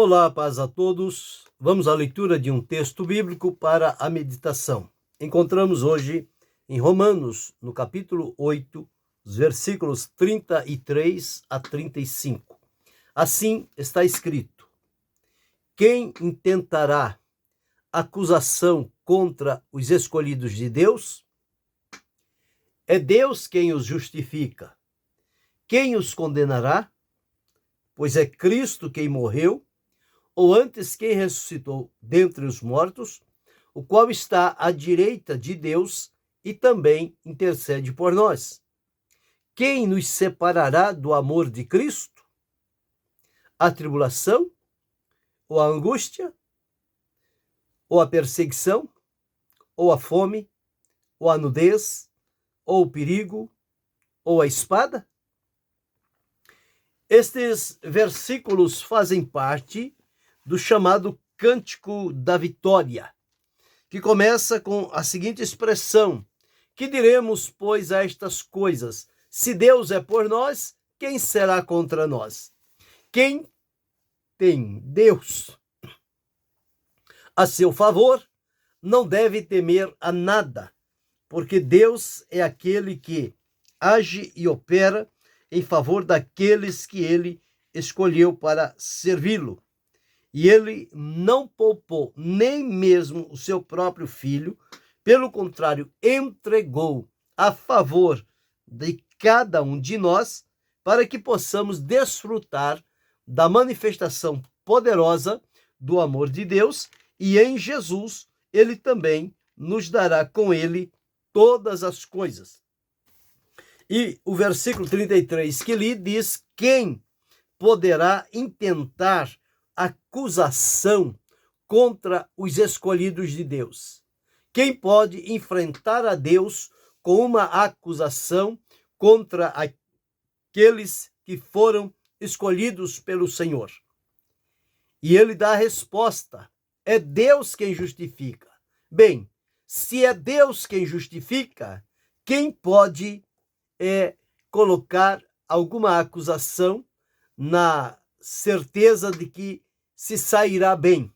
Olá, paz a todos. Vamos à leitura de um texto bíblico para a meditação. Encontramos hoje em Romanos, no capítulo 8, os versículos 33 a 35. Assim está escrito: quem intentará acusação contra os escolhidos de Deus? É Deus quem os justifica. Quem os condenará? Pois é Cristo quem morreu, ou antes quem ressuscitou dentre os mortos, o qual está à direita de Deus e também intercede por nós. Quem nos separará do amor de Cristo? A tribulação? Ou a angústia? Ou a perseguição? Ou a fome? Ou a nudez? Ou o perigo? Ou a espada? Estes versículos fazem parte do chamado Cântico da Vitória, que começa com a seguinte expressão: que diremos, pois, a estas coisas? Se Deus é por nós, quem será contra nós? Quem tem Deus a seu favor não deve temer a nada, porque Deus é aquele que age e opera em favor daqueles que ele escolheu para servi-lo. E ele não poupou nem mesmo o seu próprio filho, pelo contrário, entregou a favor de cada um de nós, para que possamos desfrutar da manifestação poderosa do amor de Deus, e em Jesus ele também nos dará com ele todas as coisas. E o versículo 33 que li diz: quem poderá intentar acusação contra os escolhidos de Deus? Quem pode enfrentar a Deus com uma acusação contra aqueles que foram escolhidos pelo Senhor? E ele dá a resposta: é Deus quem justifica. Bem, se é Deus quem justifica, quem pode colocar alguma acusação na certeza de que se sairá bem?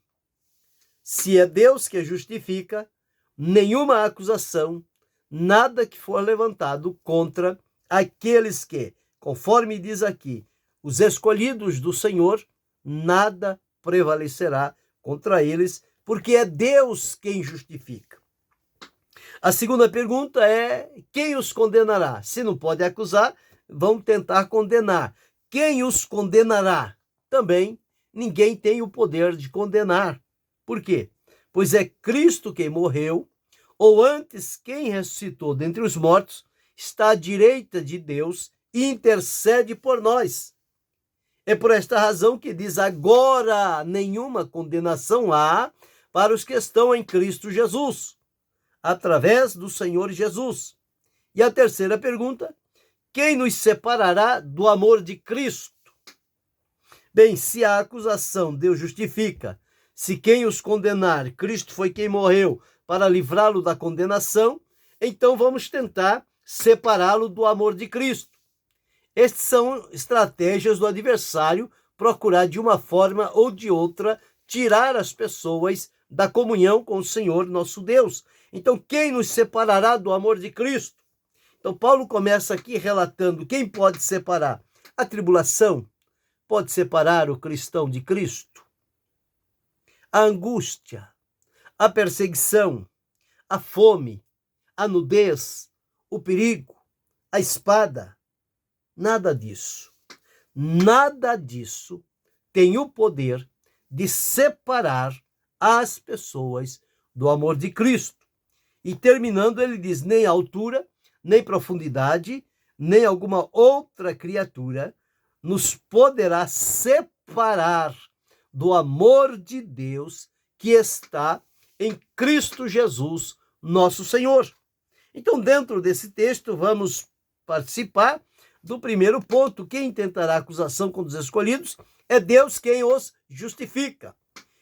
Se é Deus que justifica, nenhuma acusação, nada que for levantado contra aqueles que, conforme diz aqui, os escolhidos do Senhor, nada prevalecerá contra eles, porque é Deus quem justifica. A segunda pergunta é: quem os condenará? Se não pode acusar, vão tentar condenar. Quem os condenará? Também ninguém tem o poder de condenar. Por quê? Pois é Cristo quem morreu, ou antes quem ressuscitou dentre os mortos, está à direita de Deus e intercede por nós. É por esta razão que diz: agora nenhuma condenação há para os que estão em Cristo Jesus, através do Senhor Jesus. E a terceira pergunta: quem nos separará do amor de Cristo? Bem, se a acusação Deus justifica, se quem os condenar, Cristo foi quem morreu para livrá-lo da condenação, então vamos tentar separá-lo do amor de Cristo. Estas são estratégias do adversário procurar de uma forma ou de outra tirar as pessoas da comunhão com o Senhor nosso Deus. Então, quem nos separará do amor de Cristo? Então, Paulo começa aqui relatando quem pode separar. A tribulação pode separar o cristão de Cristo. A angústia, a perseguição, a fome, a nudez, o perigo, a espada, nada disso. Nada disso tem o poder de separar as pessoas do amor de Cristo. E terminando, ele diz: nem altura, nem profundidade, nem alguma outra criatura nos poderá separar do amor de Deus que está em Cristo Jesus, nosso Senhor. Então, dentro desse texto, vamos participar do primeiro ponto: quem tentará acusação contra os escolhidos? É Deus quem os justifica.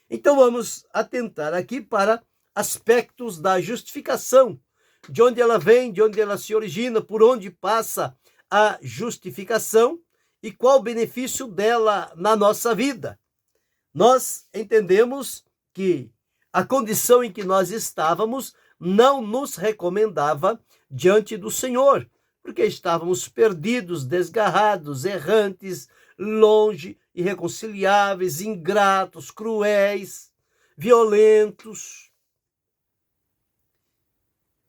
Então, vamos atentar aqui para aspectos da justificação, de onde ela vem, de onde ela se origina, por onde passa a justificação e qual o benefício dela na nossa vida. nós entendemos que a condição em que nós estávamos não nos recomendava diante do Senhor, porque estávamos perdidos, desgarrados, errantes, longe, irreconciliáveis, ingratos, cruéis, violentos.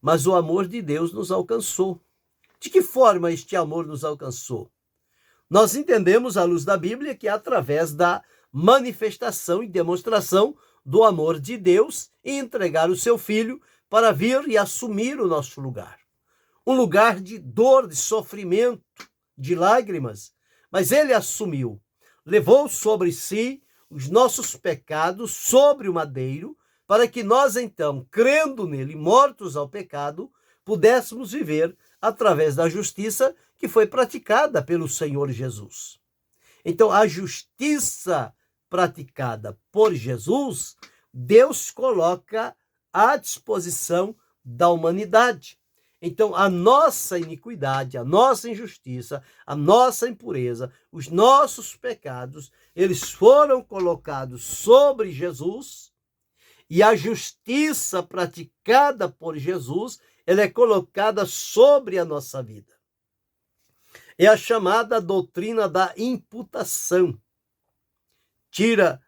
Mas o amor de Deus nos alcançou. De que forma este amor nos alcançou? Nós entendemos, à luz da Bíblia, que é através da manifestação e demonstração do amor de Deus em entregar o seu Filho para vir e assumir o nosso lugar. Um lugar de dor, de sofrimento, de lágrimas, mas ele assumiu, levou sobre si os nossos pecados sobre o madeiro, para que nós então, crendo nele, mortos ao pecado, pudéssemos viver através da justiça que foi praticada pelo Senhor Jesus. Então, a justiça praticada por Jesus, Deus coloca à disposição da humanidade. Então, a nossa iniquidade, a nossa injustiça, a nossa impureza, os nossos pecados, eles foram colocados sobre Jesus, e a justiça praticada por Jesus, ela é colocada sobre a nossa vida. É a chamada doutrina da imputação. Tira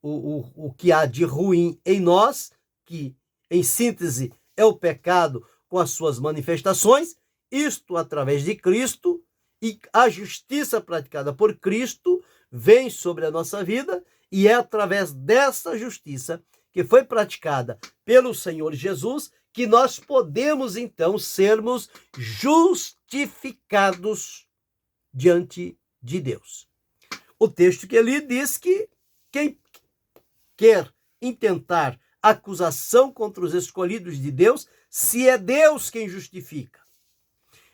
o que há de ruim em nós, que, em síntese, é o pecado com as suas manifestações, isto através de Cristo, e a justiça praticada por Cristo vem sobre a nossa vida, e é através dessa justiça que foi praticada pelo Senhor Jesus que nós podemos, então, sermos justificados diante de Deus. O texto que ele diz que quem quer intentar acusação contra os escolhidos de Deus, se é Deus quem justifica.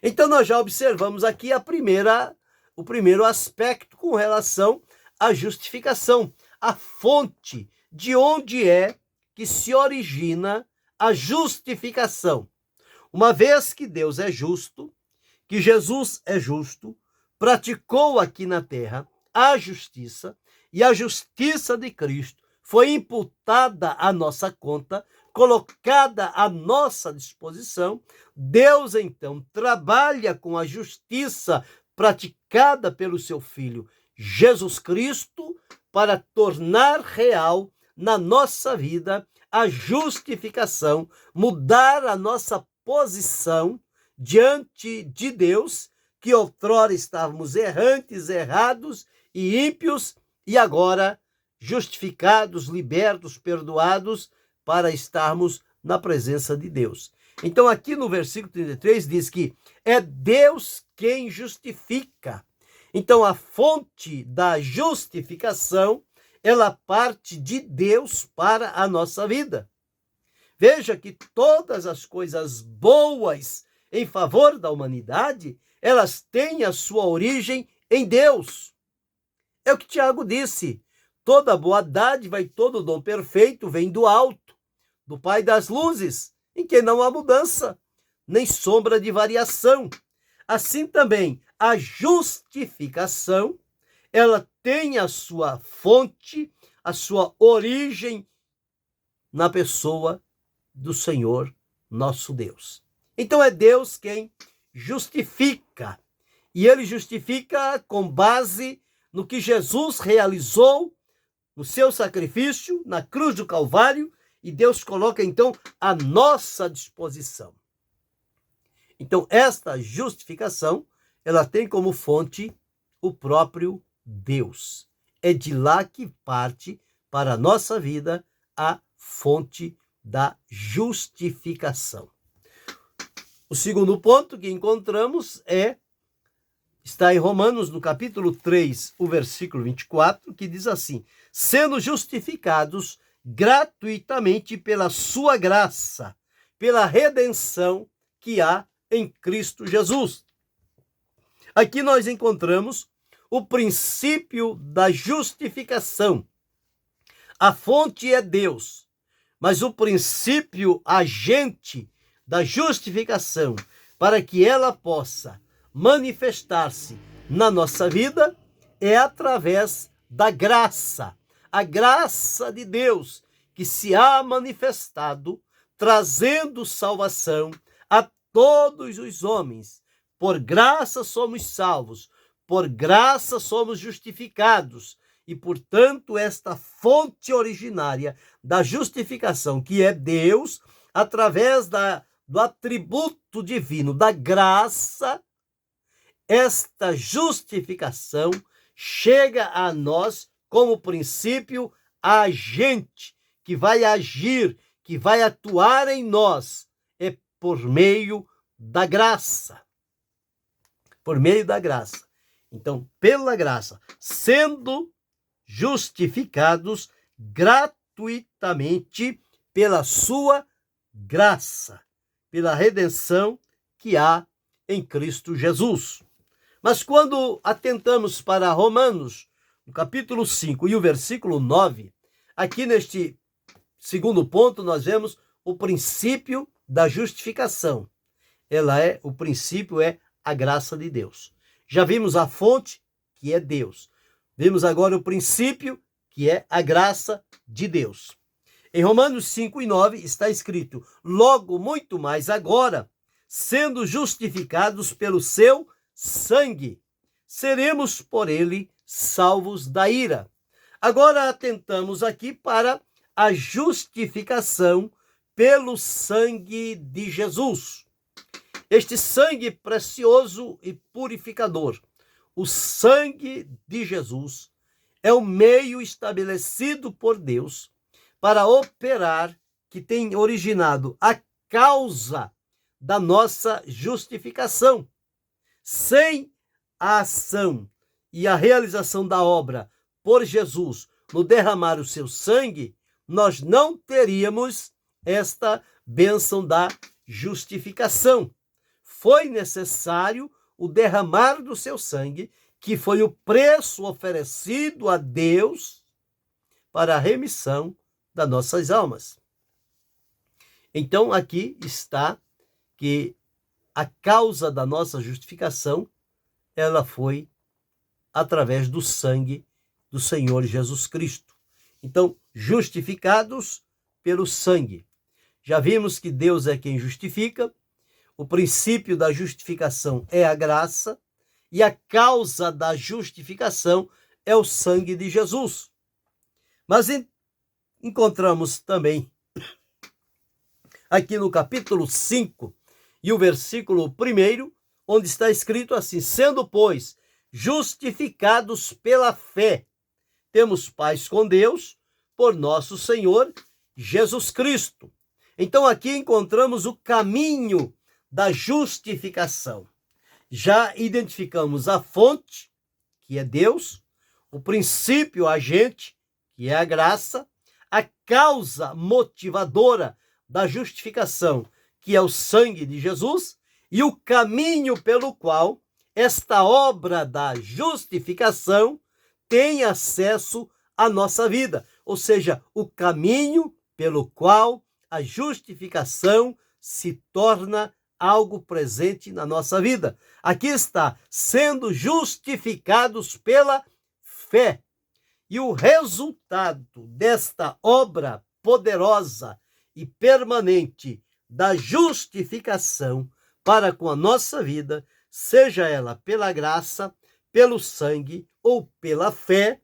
Então, nós já observamos aqui o primeiro aspecto com relação à justificação, a fonte de onde é que se origina a justificação. Uma vez que Deus é justo, que Jesus é justo, praticou aqui na terra a justiça, e a justiça de Cristo foi imputada à nossa conta, colocada à nossa disposição, Deus então trabalha com a justiça praticada pelo seu Filho Jesus Cristo para tornar real na nossa vida a justificação, mudar a nossa posição diante de Deus, que outrora estávamos errantes, errados e ímpios, e agora justificados, libertos, perdoados, para estarmos na presença de Deus. Então aqui no versículo 33 diz que é Deus quem justifica. Então a fonte da justificação, ela parte de Deus para a nossa vida. Veja que todas as coisas boas em favor da humanidade, elas têm a sua origem em Deus. É o que Tiago disse: toda boa dádiva e todo dom perfeito vem do alto, do Pai das luzes, em que não há mudança, nem sombra de variação. Assim também, a justificação, ela tem a sua fonte, a sua origem na pessoa do Senhor nosso Deus. Então é Deus quem justifica, e ele justifica com base no que Jesus realizou no seu sacrifício na cruz do Calvário, e Deus coloca então à nossa disposição. Então esta justificação, ela tem como fonte o próprio Deus. É de lá que parte para a nossa vida a fonte da justificação. O segundo ponto que encontramos está em Romanos, no capítulo 3, o versículo 24, que diz assim: sendo justificados gratuitamente pela sua graça, pela redenção que há em Cristo Jesus. Aqui nós encontramos o princípio da justificação. A fonte é Deus, mas o princípio agente da justificação, para que ela possa manifestar-se na nossa vida, é através da graça, a graça de Deus que se há manifestado, trazendo salvação a todos os homens. Por graça somos salvos, por graça somos justificados, e, portanto, esta fonte originária da justificação, que é Deus, através do atributo divino da graça, esta justificação chega a nós como princípio agente, que vai agir, que vai atuar em nós, é por meio da graça. Por meio da graça. Então, pela graça, sendo justificados gratuitamente pela sua graça, pela redenção que há em Cristo Jesus. Mas quando atentamos para Romanos, no capítulo 5 e o versículo 9, aqui neste segundo ponto nós vemos o princípio da justificação. O princípio é a graça de Deus. Já vimos a fonte, que é Deus. Vimos agora o princípio, que é a graça de Deus. Em Romanos 5 e 9 está escrito: logo muito mais agora, sendo justificados pelo seu sangue, seremos por ele salvos da ira. Agora atentamos aqui para a justificação pelo sangue de Jesus. Este sangue precioso e purificador, o sangue de Jesus, é o meio estabelecido por Deus para operar, que tem originado a causa da nossa justificação. Sem a ação e a realização da obra por Jesus no derramar o seu sangue, nós não teríamos esta bênção da justificação. Foi necessário o derramar do seu sangue, que foi o preço oferecido a Deus para a remissão das nossas almas. Então aqui está que a causa da nossa justificação, ela foi através do sangue do Senhor Jesus Cristo. Então, justificados pelo sangue. Já vimos que Deus é quem justifica, o princípio da justificação é a graça, e a causa da justificação é o sangue de Jesus. Mas encontramos também, aqui no capítulo 5, e o versículo 1, onde está escrito assim: sendo, pois, justificados pela fé, temos paz com Deus por nosso Senhor Jesus Cristo. Então aqui encontramos o caminho da justificação. Já identificamos a fonte, que é Deus, o princípio agente, que é a graça, a causa motivadora da justificação, que é o sangue de Jesus, e o caminho pelo qual esta obra da justificação tem acesso à nossa vida, ou seja, o caminho pelo qual a justificação se torna algo presente na nossa vida. Aqui está, sendo justificados pela fé. E o resultado desta obra poderosa e permanente da justificação para com a nossa vida, seja ela pela graça, pelo sangue ou pela fé,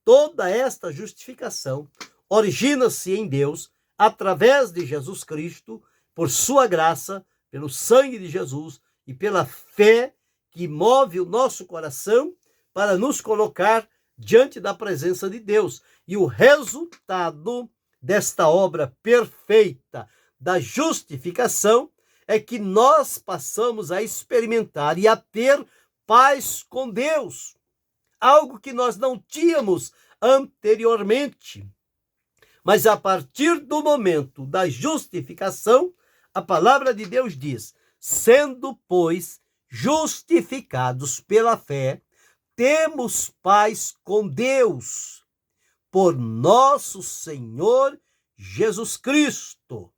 toda esta justificação origina-se em Deus, através de Jesus Cristo, por sua graça, pelo sangue de Jesus e pela fé que move o nosso coração para nos colocar diante da presença de Deus. E o resultado desta obra perfeita da justificação é que nós passamos a experimentar e a ter paz com Deus, algo que nós não tínhamos anteriormente. Mas a partir do momento da justificação, a palavra de Deus diz: sendo, pois, justificados pela fé, temos paz com Deus, por nosso Senhor Jesus Cristo.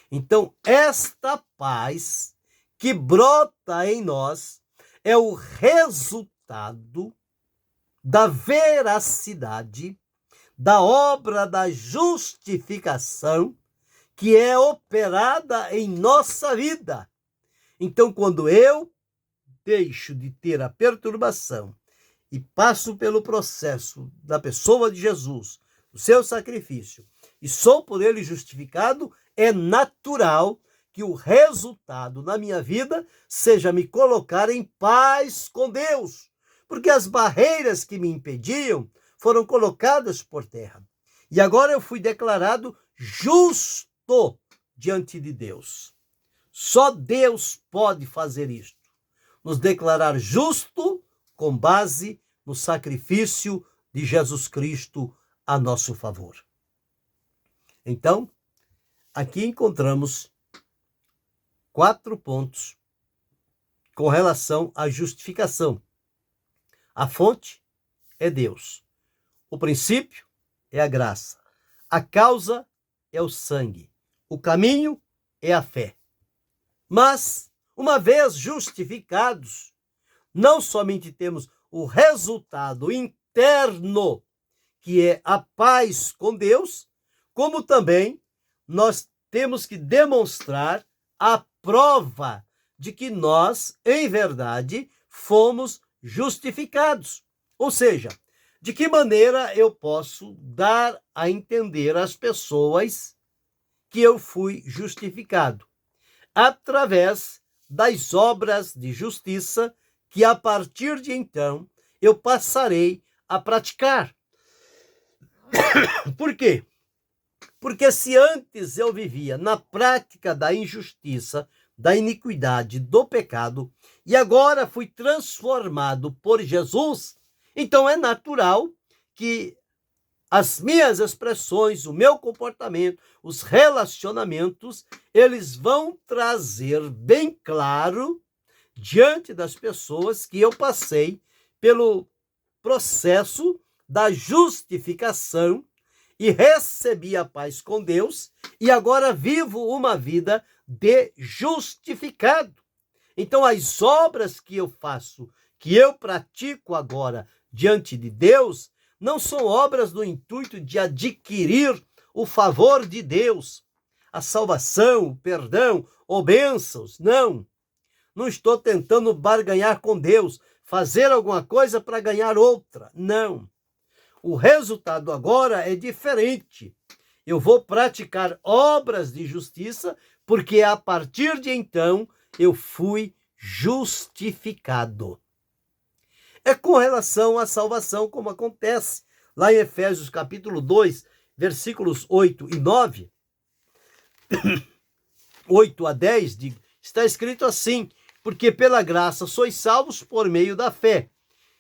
Então, esta paz que brota em nós é o resultado da veracidade da obra da justificação que é operada em nossa vida. Então, quando eu deixo de ter a perturbação e passo pelo processo da pessoa de Jesus, o seu sacrifício, e sou por ele justificado, é natural que o resultado na minha vida seja me colocar em paz com Deus, porque as barreiras que me impediam foram colocadas por terra. E agora eu fui declarado justo diante de Deus. Só Deus pode fazer isto, nos declarar justo com base no sacrifício de Jesus Cristo a nosso favor. Então, aqui encontramos 4 pontos com relação à justificação. A fonte é Deus. O princípio é a graça. A causa é o sangue. O caminho é a fé. Mas, uma vez justificados, não somente temos o resultado interno, que é a paz com Deus, como também nós temos que demonstrar a prova de que nós, em verdade, fomos justificados. Ou seja, de que maneira eu posso dar a entender às pessoas que eu fui justificado? Através das obras de justiça que, a partir de então, eu passarei a praticar. Por quê? Porque se antes eu vivia na prática da injustiça, da iniquidade, do pecado, e agora fui transformado por Jesus, então é natural que as minhas expressões, o meu comportamento, os relacionamentos, eles vão trazer bem claro diante das pessoas que eu passei pelo processo da justificação e recebi a paz com Deus e agora vivo uma vida de justificado. Então, as obras que eu faço, que eu pratico agora diante de Deus, não são obras no intuito de adquirir o favor de Deus, a salvação, o perdão ou bênçãos. Não. Não estou tentando barganhar com Deus, fazer alguma coisa para ganhar outra. Não. O resultado agora é diferente. Eu vou praticar obras de justiça, porque a partir de então eu fui justificado. É com relação à salvação como acontece lá em Efésios capítulo 2, versículos 8 e 9, 8 a 10, está escrito assim: porque pela graça sois salvos por meio da fé.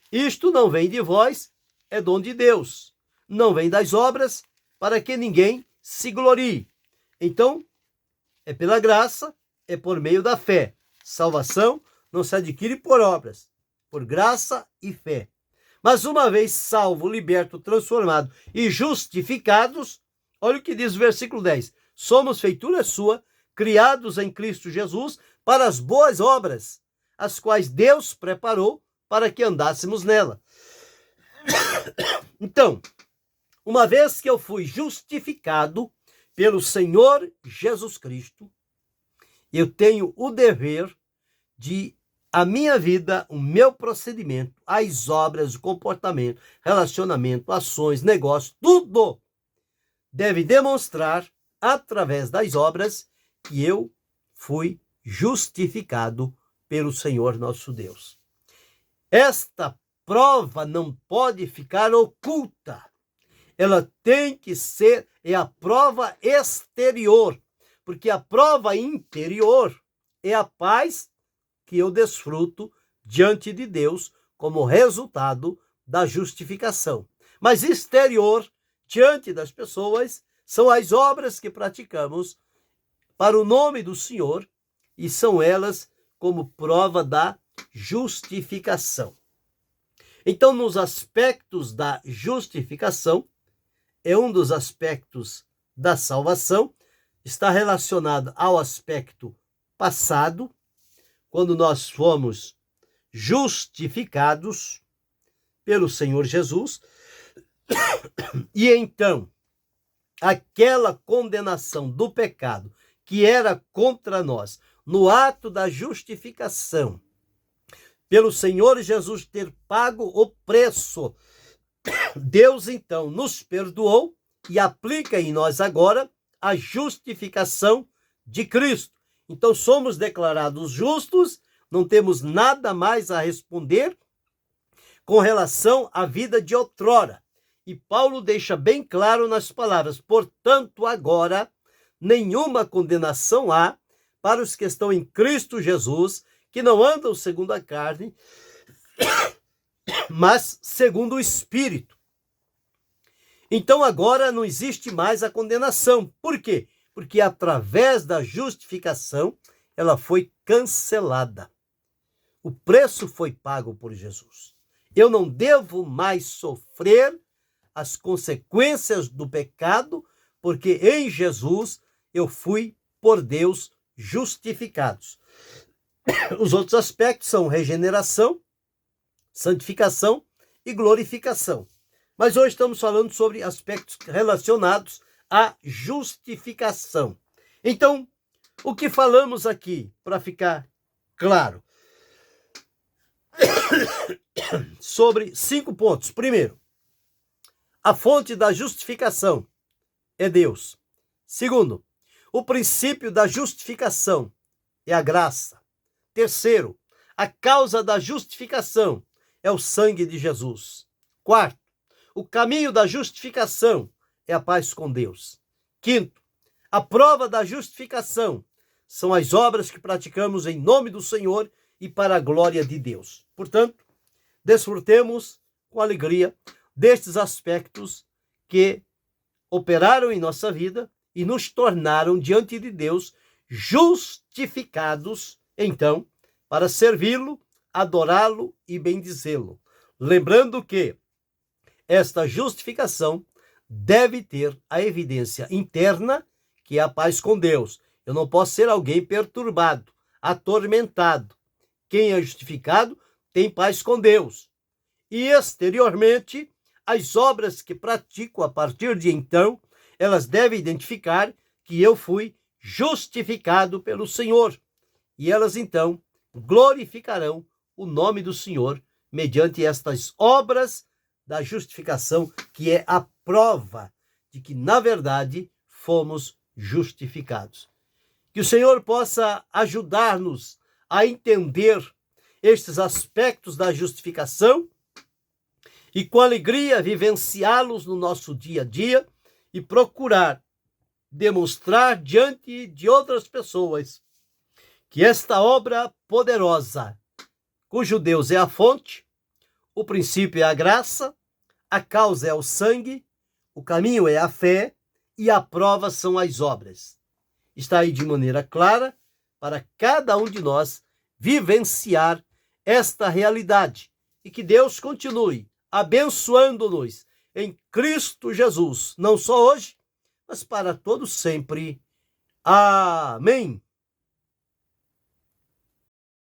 Isto não vem de vós, é dom de Deus. Não vem das obras, para que ninguém se glorie. Então, é pela graça, é por meio da fé. Salvação não se adquire por obras, por graça e fé. Mas uma vez salvo, liberto, transformado e justificados, olha o que diz o versículo 10. Somos feitura sua, criados em Cristo Jesus, para as boas obras, as quais Deus preparou para que andássemos nela. Então, uma vez que eu fui justificado pelo Senhor Jesus Cristo, eu tenho o dever de a minha vida, o meu procedimento, as obras, o comportamento, relacionamento, ações, negócios, tudo deve demonstrar, através das obras, que eu fui justificado pelo Senhor nosso Deus. Esta prova não pode ficar oculta. Ela tem que ser a prova exterior, porque a prova interior é a paz que eu desfruto diante de Deus como resultado da justificação. Mas exterior, diante das pessoas, são as obras que praticamos para o nome do Senhor e são elas como prova da justificação. Então, nos aspectos da justificação, é um dos aspectos da salvação, está relacionado ao aspecto passado, quando nós fomos justificados pelo Senhor Jesus, E então, aquela condenação do pecado que era contra nós, no ato da justificação, pelo Senhor Jesus ter pago o preço, Deus então nos perdoou e aplica em nós agora a justificação de Cristo. Então somos declarados justos, não temos nada mais a responder com relação à vida de outrora. E Paulo deixa bem claro nas palavras: portanto, agora nenhuma condenação há para os que estão em Cristo Jesus, que não andam segundo a carne, mas segundo o Espírito. Então agora não existe mais a condenação. Por quê? Porque através da justificação ela foi cancelada. O preço foi pago por Jesus. Eu não devo mais sofrer as consequências do pecado, porque em Jesus eu fui por Deus justificados. Os outros aspectos são regeneração, santificação e glorificação. Mas hoje estamos falando sobre aspectos relacionados à justificação. Então, o que falamos aqui, para ficar claro? Sobre 5 pontos. Primeiro, a fonte da justificação é Deus. Segundo, o princípio da justificação é a graça. Terceiro, a causa da justificação é o sangue de Jesus. Quarto, o caminho da justificação é a paz com Deus. Quinto, a prova da justificação são as obras que praticamos em nome do Senhor e para a glória de Deus. Portanto, desfrutemos com alegria destes aspectos que operaram em nossa vida e nos tornaram diante de Deus justificados, então, para servi-lo, adorá-lo e bendizê-lo. Lembrando que esta justificação deve ter a evidência interna, que é a paz com Deus. Eu não posso ser alguém perturbado, atormentado. Quem é justificado tem paz com Deus. E exteriormente, as obras que pratico a partir de então, elas devem identificar que eu fui justificado pelo Senhor. E elas então glorificarão o nome do Senhor mediante estas obras da justificação, que é a prova de que, na verdade, fomos justificados. Que o Senhor possa ajudar-nos a entender estes aspectos da justificação e, com alegria, vivenciá-los no nosso dia a dia e procurar demonstrar diante de outras pessoas que esta obra poderosa, cujo Deus é a fonte, o princípio é a graça, a causa é o sangue, o caminho é a fé e a prova são as obras. Está aí de maneira clara para cada um de nós vivenciar esta realidade e que Deus continue abençoando-nos em Cristo Jesus, não só hoje, mas para todo sempre. Amém.